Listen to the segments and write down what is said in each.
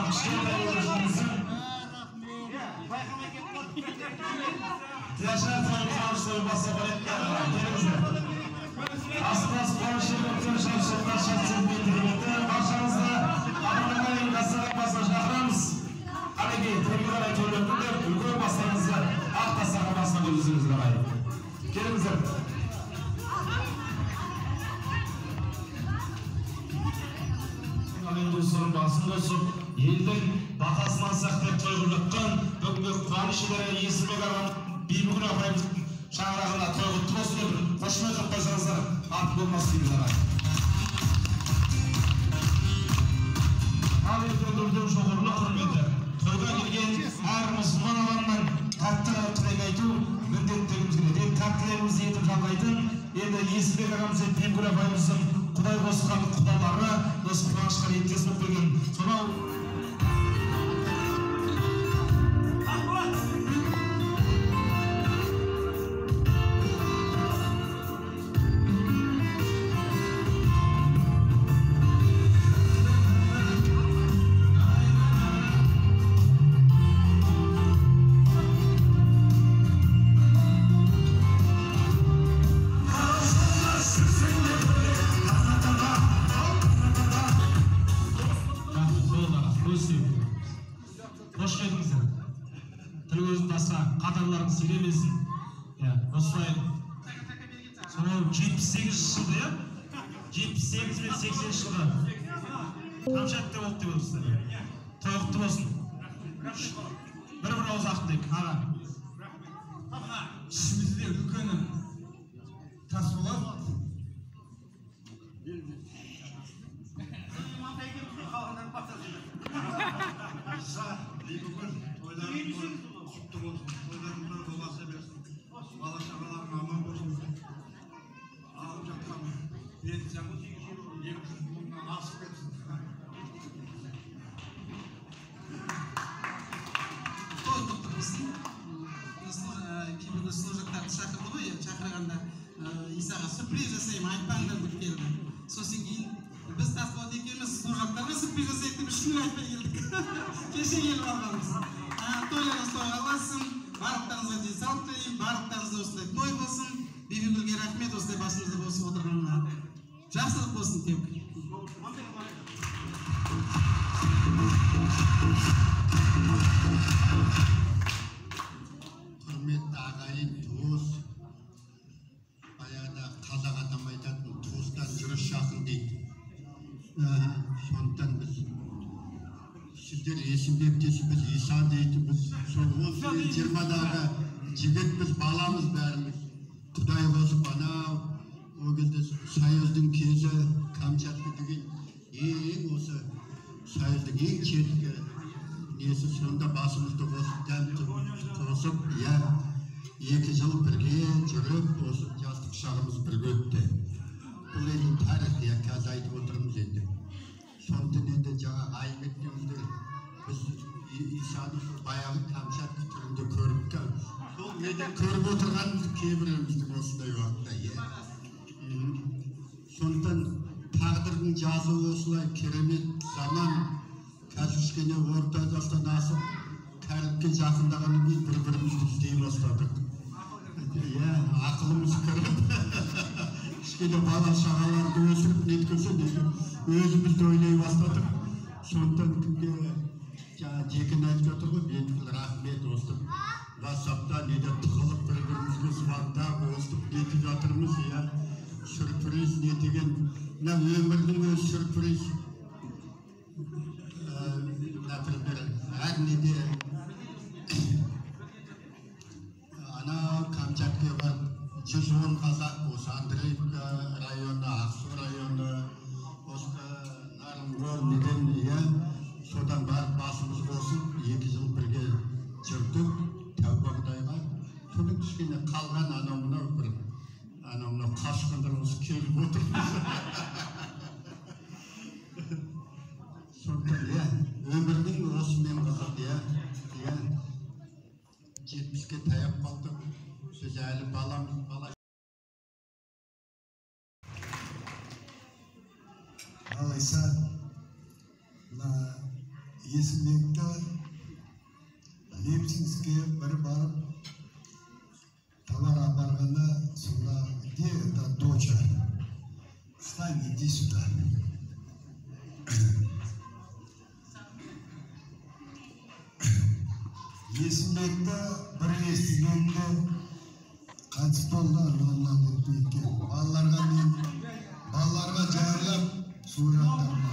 кішкентай өзіңіздің Yaşar Tanrı çalışları basa balıklarına gelinize. Aslas konuşuyor, bütün çalışanlar şahsiyet bildiriminde. Başınızda Adana'nın kasara basa şahramız. Haligi, tepkiler aytıyorlardır. Ülke basanızda alt kasara basma gözünüzle bayım. Gelinize. Alayım dostlarım, basın dostum. Елдің батасынан сақтап тойғырлыққан бүгінгі қуаныш елері есімбек ағам Бибігүл апайымыздың шаңырағына тойғытты болсын деп қошемет қылып қойсаңыздар ат болмас дейміз ағай. Ал ертеңдердің жоғарғы құрметі тойға келген әр мұсылман адамнан тәтті тілек айту міндеттігіміз келеді. Тәттілерімізді етіп жалғайтын енді есімбек ағамыз бен Бибігүл апайымыздың Құдай қосқан құдалары осы қуанышқа ниеттес болып келген сонау Hoş geldinizler. Тіл көзін тасқа, қатарларыңыз сөйлемесін. Осылай. Сонау 78 жылда, 78 мен 80 жылда. Қамшатты болды деп отырсыздар. Тойғытты болсын. Бір ауыз ақтайық, аға. ішімізде үлкені Тасболат. Бибігүл, тойларың құтты болсын, тойларыңдар боласа берсін, бала шағаларың аман болсын. Алып жатқан пенсияң 200 мыңнан асып кетсін. Той құтты болсын. Кейбір служактарды шақырды ғой, шақырғанда Исаға сюрприз жасаймын, айтпаңдар деп келді. Сосын кейін біз Тасболат екеуміз служактарға сюрприз жасайық деп ешкімге айтпай келдік. Кеше келіп алғанбыз. Тойларыңыз тойға болсын, барлықтарыңызға денсаулық тілеймін, барлықтарыңызда осындай той болсын. Бибігүлге рахмет осындай басымызда босып отырғанына. Жақсылық болсын тек. Құрметті ағайын, туыс, баяғыда қазақ адам айтатын туыстан жүріс жақын дейді. Сондықтан біз сіздер есімбек десе біз Иса дейтінбіз. Сол 20-дағы жігітпіз, баламыз бәріміз. Құдай қосып анау ол кезде Союздың кезі Камчатка деген ең осы Союздың ең шеткі несі сонда басымызды қосып дәмді қосып 2 жыл бірге жүріп осы жастық шағымыз бірге өтті. Бұл енді тарих, қазір айтып отырмыз енді. Сондықтан енді жаңа айметкеніміздер біз Исаны баяғы Камчатка түрінде көріп сол неден көріп отырғанымыз кейбіреуіміздің осындай уақытта. Сондықтан тағдырдың жазуы осылай керемет заман. Қазір кішкене орта жастан асып, кәріпке жақындағаннан кейін бір-бірімізді іздей бастадық. Ақылымыз кіріп, кішкене бала шағаларды өсіріп неткізсе, өзімізді ойлай бастадық. Сондықтан кімге жекен айтып жатыр ғой, мен рахмет осып, WhatsApp-та неде тығылып бір-бірімізге звондап, осып нетіп жатырмыз, сюрприз не деген, өмірдің өз сюрприз. Например, әр неде ана Камчатка бар 110 қазақ, осы Андреевка районы, Ақсу районы, осы Нарынғол неден, содан барып басымыз болсын, 2 жыл бірге жүрдік, тәуба Құдайға. Содан кішкене қалған анау қашқандар осы келіп отырмыз. Сондықтан, өмірдің осымен қызық, 70-ке таяп қалдық. Біз әлі баламыз, бала. Алайса, Есімбекті Лепсинскке бір барып товар апарғанда сонда где эта доча? Встань, иди сюда. Есімбекті бір естігенде қайтыс болды, анамнан деп неткен. Балаларға жайырлап сураттарма.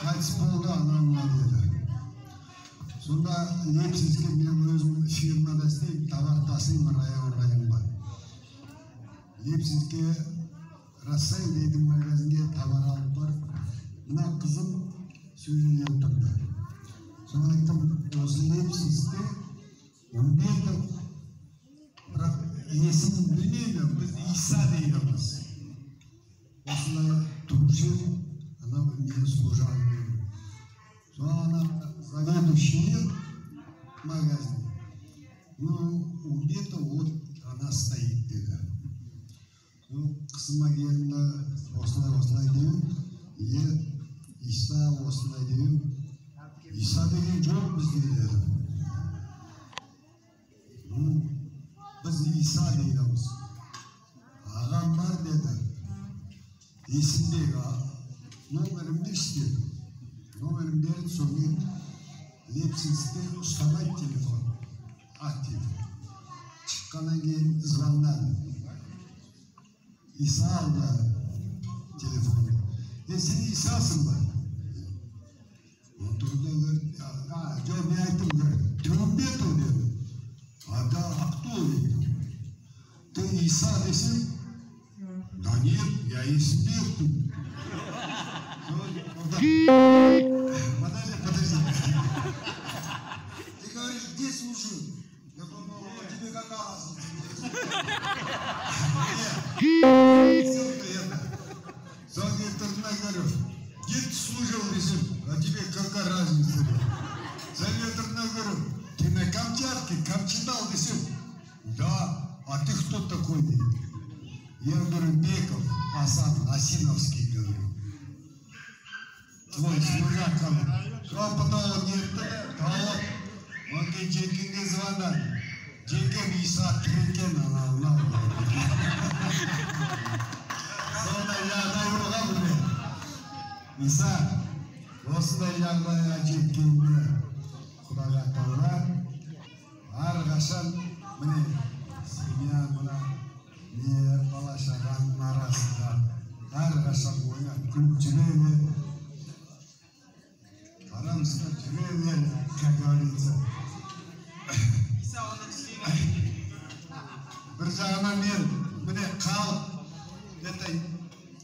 Қайтыс болды, анамнан деді. Сонда Лепсинскке мен өзім фирмада істеймін, товар тасимын районға. Лепсинскке Рассай дейтін магазинге товар алып барып, мына қызым сөйлей отырды. Соны айттым, осы Лепсинскте Умбетті, бірақ есімін білмейді, біз Иса дейміз. Осылай тұрушы, ана мен служан деймін. Соны заведующий магазин. Ну, Умбетті вот она стоит деді. Қысыма келді, осылай деймін. Иса осылай деймін. Иса деген жоқ бізде деді. Biz İsa deyimiz. Ağam var dedi. Есімбек номерімді істеді. Номерімді берді, соны Лепсинскте ұстамай телефон. Актив. Шыққаннан кейін звондады. İsa алды телефоны. Сен İсасың ба? Отырды көрді. Жоқ, мен айттым көрді. Төмбету деді. А кто это? Ты Иса десем? Да нет, я Есімбек тут. Подожди. Ты говоришь, где служил? Я думал, тебе какая разница? Советорна говорю, где ты служил десем? А тебе какая разница? Советорна говорю, ты на Камчатке, Камчатал десем? Да, а ты кто такой? Я говорю, Беков, Асан, Осиновский, говорю. Твой служак, что потом нет, вот и Джекинге звонят. Джекин Иса Тринкен, она Sonra жағдайға біле. Иса, осындай жағдайға жеткенде Құдаға таура, әрқашан міне семья мына не бала шағаның арасында әрқашан ойнап күліп жүре бер. Арамызда жүре бер, как говорится. Бір жағынан мен міне қалып, это,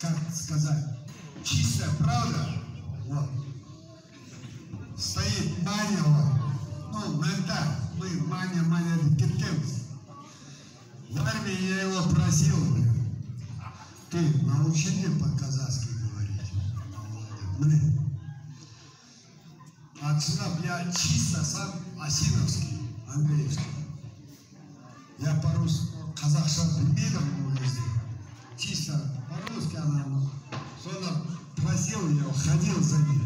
как сказать, чистая правда. Вот. Стоит Маня, ну, менталь, мы Маня кеткеміз. В армии я его просил, ты научи мне по-казахски говорить. Мне. Отсюда я чисто сам Осиновский, Андреевский. Я по-русски, казахша білмеймін ол кезде. Чисто по-русски она, соны просил я, ходил за ним,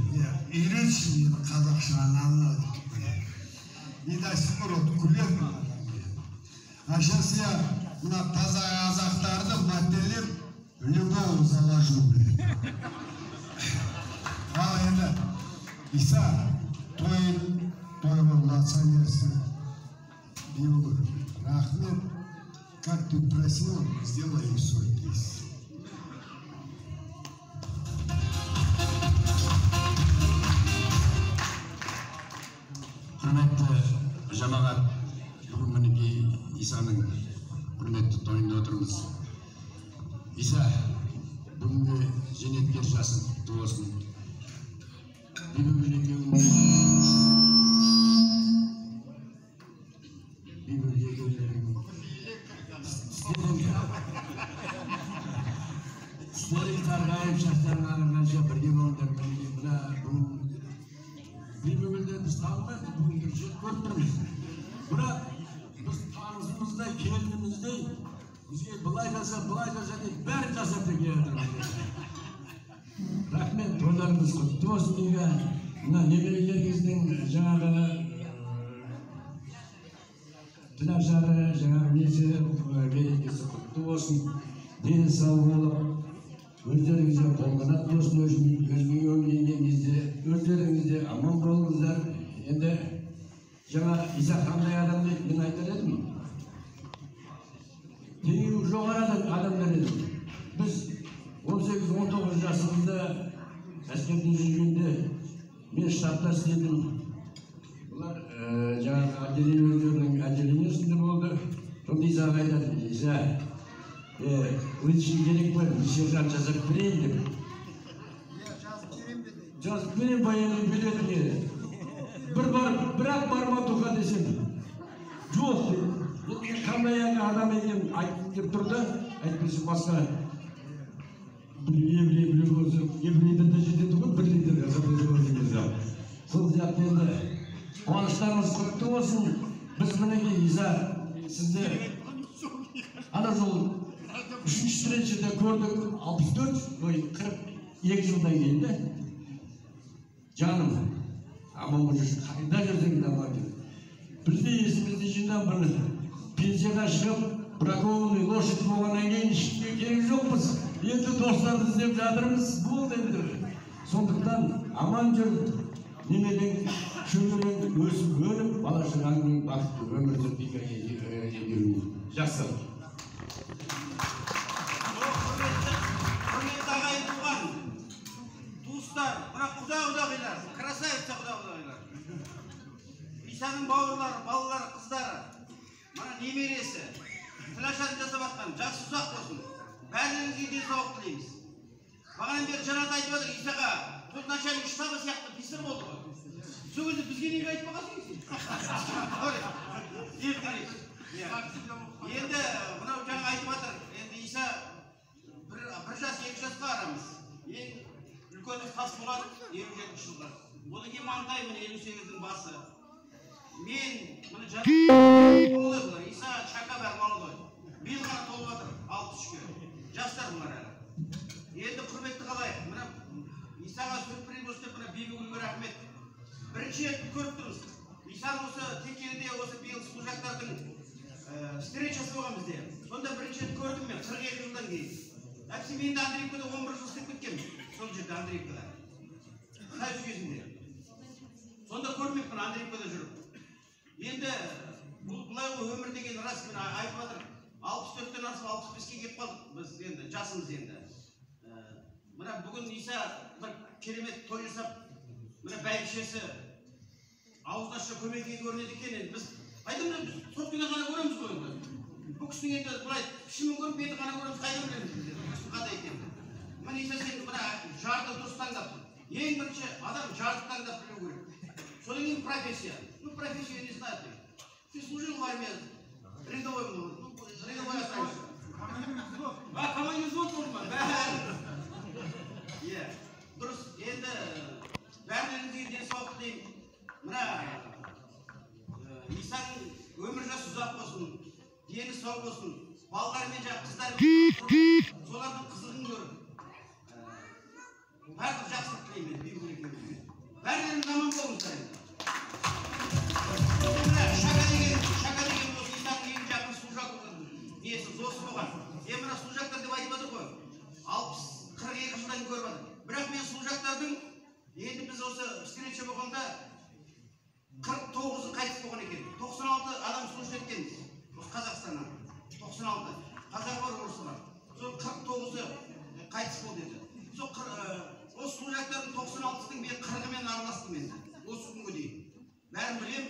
үйретші мені қазақша ананы. И до сих пор күлемін. А сейчас я на таза казақтарды маттелеп, любовь заложу, блин. Ал енді, Иса, той болмаса нерсі. Бейбіл, рахмет, как ты просил, сделай и свой кейс. Құрметті жамағат, бүгін мінекей Исаның құрметті тойында отырмыз. Иса, бүгінгі зейнеткер жасың құтты болсын. Бибігүл екеуіңді Стелик тарғайып шақтарын арығанша бірге болыңдар. Бибігүлді біз танымайды, бүгін жүршет көріп тұрмыз. Бірақ біз танысымыздай, келініміздей, бізге былай жаса деп бәрін жасап та келіп тұрмыз. Рахмет, тойларыңыз құтты болсын дейгі. Мына немерелеріңіздің Planşarı, жаңағы несі, мерекесі құтты болсын, дені сау болып, өздеріңізде қолғанат болсын, өзге өміріңізде, өздеріңізде аман болыңыздар. Енді жаңа Иса қандай адам дейді, мен айтар едім. Теңеу жоғары адамдар еді. Біз 18-19 жасымызда әскерде жүргенде мен штабта істедім. Бұлар жаңағы отделениелердің отделениесінде болды. Сонда Исаға айтады, Иса, өтішін керек қой, сержант жазып берейін деп. Жазып берейін, баянын береді еді. Бірақ барма тұға десем, жоқ деп. Қандай адам екен айтып деп тұрды, әйтпесе басқа еврей болса, еврейден де жетеді ғой, бір литр газапез өзімізді. Сол сияқты енді қуаныштарыңыз құтты болсын. Біз мінекей Иса сізді ана жол 3-ші треншіде көрдік, 42 жылдан кейін де. Жаным, аман жүрсің, қайда жүрсің аман жүр. Бізде есімізді жинап бір пенсияға шығып, бракованный лошадь болғаннан кейін ешкімге керек жоқпыз. Енді достарды іздеп жатырмыз, болды енді. Сондықтан аман жүр, немерең, шөберең өсіп өліп, бала шағаңның бақытты өмір сүріп жақсы. Құрметті ағайын туған, туыстар, мына құда-құдағилар, красавица құда-құдағилар. Исаның бауырлары, балалары, қыздары, мына немересі, тілашатын жасап атқан, жақсы ұзақ болсын. Бәріңізге денсаулық тілейміз. Бағанан бері Жанат айтып отыр, Исаға бұл начальник штабы сияқты писар болды ғой. Сол кезде бізге неге айтпағансың сен? Енді мынау жаңа айтып отыр, енді Иса бір жас, 2 жасқа арамыз. Ең үлкені Тасболат 57 жылғы. Одан кейін маңдаймын 58-дің басы. Мен мұны Жанат Иса шақа бәр молодой. Биыл ғана толып отыр 63-ге. Жастар бұлар әлі. Енді құрметті қалайық. Мына Исаға сюрприз болсын деп, мына Бибігүлге рахмет. Бірінші рет көріп тұрмыз. Исаның осы текеліде осы биыл служактардың встречасы болған бізде. Сонда бірінші рет көрдім мен 42 жылдан кейін. Әпсі мен де Андреевкада 11 жыл істеп кеткем. Сол жерде Андреевкада. Союз кезінде. Сонда көрмеппін Андреевкада жүріп. Енді бұлай ғой өмір деген рас, мен айтып жатыр. 64-тен асып 65-ке кеп қалдық біз енді, жасымыз енді. Мына бүгін Иса бір керемет той жасап, мына бәйбішесі ауызын ашса көмекке көрінеді екен. Енді біз қайдан біз сол күні ғана көреміз ғой енді. Бұл кісінің енді былай пішімін көріп, беті ғана көреміз, қайдан білеміз біз енді. Кісі қандай екен. Міне Иса сен мына жарды дұрыс таңдап. Ең бірінші адам жарды таңдап білу керек. Содан кейін профессия. Ну профессию не знаю. Ты служил в армии, рядовой был. Рядовой остался. А командир взвод болды ма? Иә. Дұрыс. Енді бәріңізге денсаулық тілеймін. Мына Исаның өмір жасы ұзақ болсын, дені сау болсын, балалар мен қыздар солардың қызығын көріп, барлық жақсылық тілеймін Бибігүлге. Бәріңіз аман болыңыздар. Шақа деген осы Исаның ең жақын служак несі досы болған. Мына служактар деп айтып отыр ғой. 42 жылдан көріп отыр. Бірақ мен служактардың енді біз осы встреча болғанда 49-ы қайтыс болған екен. 96 адам служит еткенбіз. Осы Қазақстаннан. 96. Қазақ бар, орыс бар. Сол 49-ы қайтыс болды еді. Осы служактардың 96-ның мен 40-мен араластым енді. Осы күнге дейін. Бәрін білем.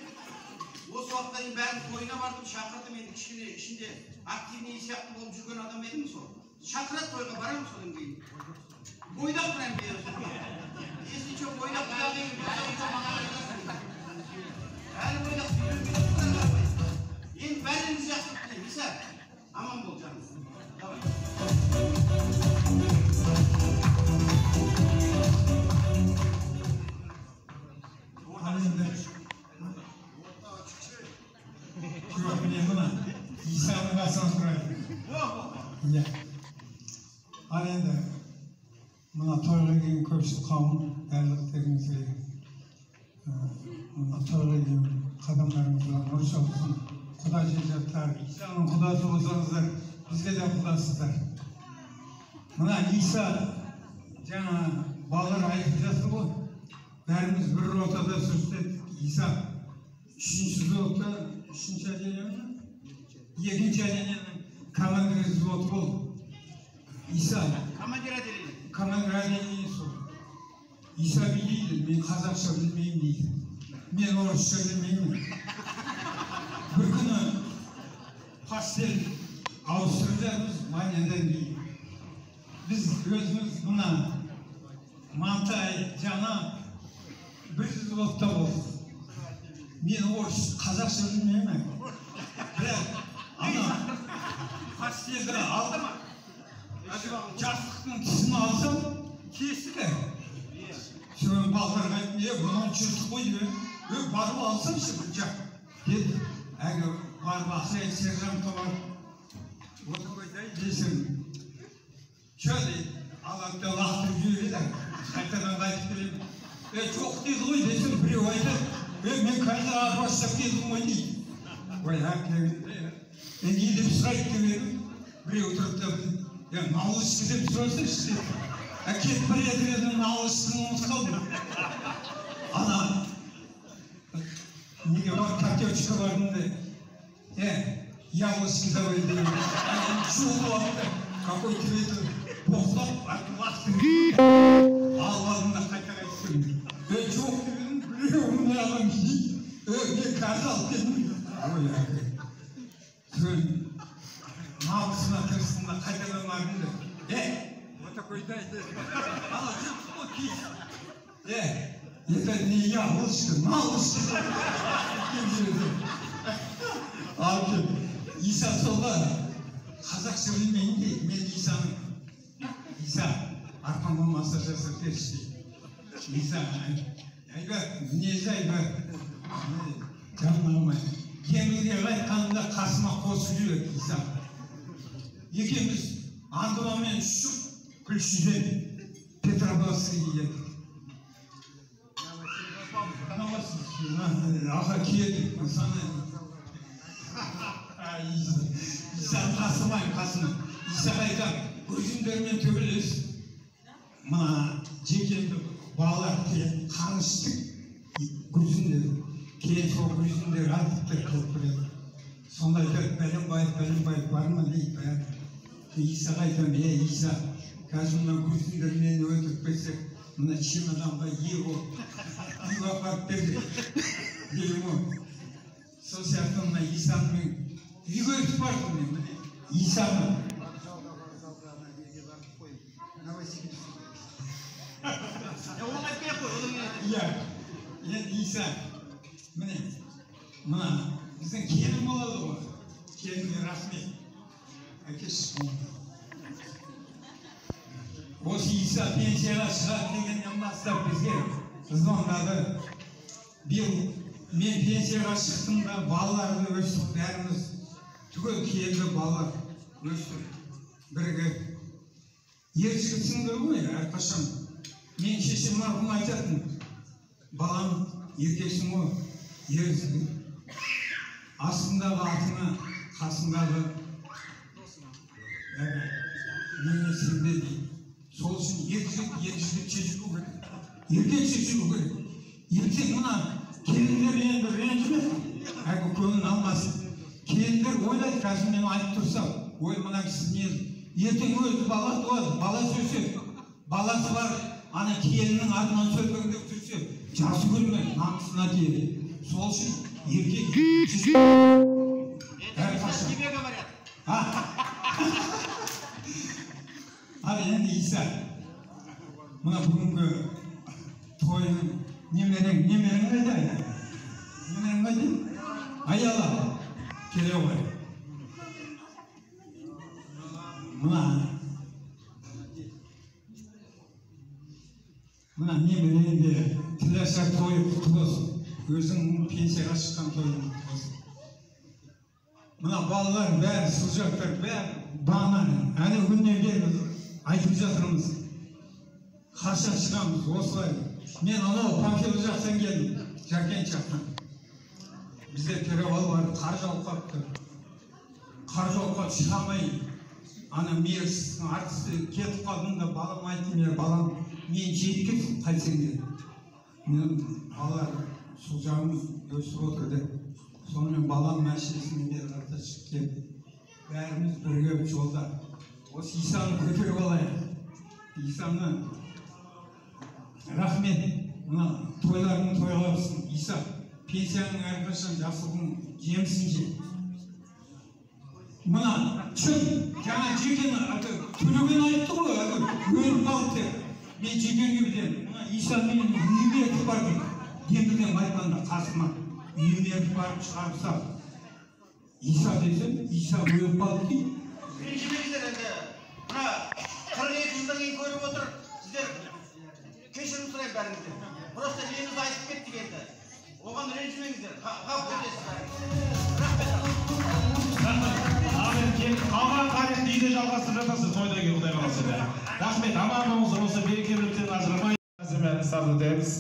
Осы уақытта дейін бәрін тойына бардым, шақырдым. Енді кішкене ішінде активный сияқты болып жүрген адам едім сол. Шақырады тойға барамын содан кейін. Бойдақ тұрайын бері. Если что, бойдақ тұрайын әлі бойдақ тұрайын. Енді бәріңіз жақсы тілеймін. Иса, аман бол жаным. İsa'nın qasını sұрайды. Ал енді мына тойға келген көпшілік қауым барлықтарыңызға мына тойға келген қадамдарыңызға нұр шалсын, Құда жерлеттер, Исаның құдасы болсаңыздар, бізге де құдасыздар. Мына Иса жаңа балалар айтып жатыр ғой, бәріміз бір ротада сөздік. Иса үшінші зоты, үшінші әденемін, екінші әденемін командир зоты болды. Иса командир әденемін сол. Иса билейді, мен қазақша білмеймін дейді. Мен орысша білмеймін. Bir күні пастель ауыстырып жатырмыз Маниядан кейін. Біз өзіміз мына Мантай жаңа 100 отта болдық. Мен орыс қазақша білмеймін. Бірақ ана пастельді алдым. Жастықтың тісін алсам кесті. Sonra ballarına diye bunun çırtık koydu. Ve barba alsam işte bıçak. Dedi. Eğer barbası serjanta var. O da koydu. Desin. Şöyle Allah'ta lahtır yürüdü de. Kaytadan kaytıp bileyim. Çok değil koy desin. Biri oydu. Ve ben kaytadan başlayıp dedim oydu. Koy herkese. İyi de bir sıra gitti verim. Biri oturup da ya namus bize bir sorsa işte. Erkek bir yedireden namusunu unutkaldı. Ana. Niye var katyoçka varında. Yalnız kıza öldü. Şu vakti. Какой твитер. Boğlap vakti. Ağlarında kaytakayısın. Çok dedim. Biliyorum ne adam ki. Bir kazal dedim. O ya. Söyle. Namusuna kırsında kaytadan varında. Такой дайте. Ала, что кис? Это не я, лучше, малыш. Abi, İsa solda. Қазақша білмейін де, мен İsa'ның. İsa, арқамға массаж жасап берші. İsa, айбат, мінезі айбат. Жаным алмай. Кемірге қайтқанында қасыма қосып жүреді İsa. Екеуміз андуамен ұшып, Күлшіден Петропавловскіге едік. Аға келдік. Исаның қасымайын қасына. Исаға айтам, көзімдермен төбелес. Мына жекемді балалар қаныштық. Көзімдер. Кейін сол көзімдер артықтар қылып біледі. Сонда айтады, бәлем бар ма дейді. Исаға айтам, Иса. Қазір мына көзімдермен өтіп берсек, мына чемоданға ие болып, үйге апарып берді. Деймін ғой. Сол сияқты мына Исаның үйге өтіп бардым мен. Исаның. Иә, енді Иса, міне, мына біздің келін болады ғой. Келінге рахмет. Әкесі болды. Осы İsa пенсияға шығады дегеннен бастап бізге звондады. Биыл мен пенсияға шықтым да балаларды өстік бәріміз түгел келді балалар өстік бірігіп. Ер жігітсіңдер ғой әрқашан. Мен шешем марқұм айтатын. Балам еркексің ғой, ер жігіт. Астындағы атыңа, қасындағы менесінде дейді. Сол үшін еркек шешілу керек. Еркек шешілу керек. Ертең мына келіндер енді ренжіме. Әлгі көңілін алмасын. Келіндер ойлайды, қазір мен айтып тұрсам, ой мына кісі не? Ертең өзі бала туады, бала сөйсе. Баласы бар, ана келіннің артынан сөйлегендеп жүрсе, жасы көрмей, намысына тиеді. Сол үшін еркек шешілу. Әрқашан. Тебе говорят. Abi енді İsa, mına бүгінгі тойының немерең қайда? Немерең қайда? Аяла, келе ғой. Мына немерең де тіләшар тойы құтты болсын. Өзің пенсияға шыққан тойың құтты болсын. Мына балалар бәрі, сылжақтар бәрі бана. Әлі күннен бері айтып жатырмыз. Қашан шығамыз осылай. Мен анау Панфилов жақтан келдім, Жаркент жақтан. бізде перевал бар, қар жауып қалыпты. Қар жауып қалып шыға алмай, ана мерістің артысы кетіп қалдым да балам айтты, балам мен жеткіз қайтсеңде. Мен балалар сол жағын өсіп отырды. Сонымен балам мәшінесімен бері қарата шығып келді. Бәріміз бірге жолда. Осы Исаны көтеріп алайық. Исаны рахмет. Мына тойларың тойларсың. Иса, пенсияның әрқашан жасылдың жемісін же. Мына чын, жаңа жекені төлеген айтты ғой, өліп қалды деп. Мен жекенге білемін. Мына Иса менің үйіме етіп барды. Демірден айтқанда қасыма үйіме етіп барып шығарып сал. Иса десем, Иса өліп қалды дейді. Ренжімеңіздер енді. Мына 42 жылдан кейін көріп отыр. Сіздер кешірім сұрайын бәріңізден. Просто неміз айтып кеттік енді. Оған ренжімеңіздер. Ғап өтесіз. Рахмет. Қалған тарихты үйде жалғастырып жатасыз тойда келіп Құдай қаласа. Рахмет. Аман болыңыздар, осы берекеліліктен ажырамай. Сарды дейміз.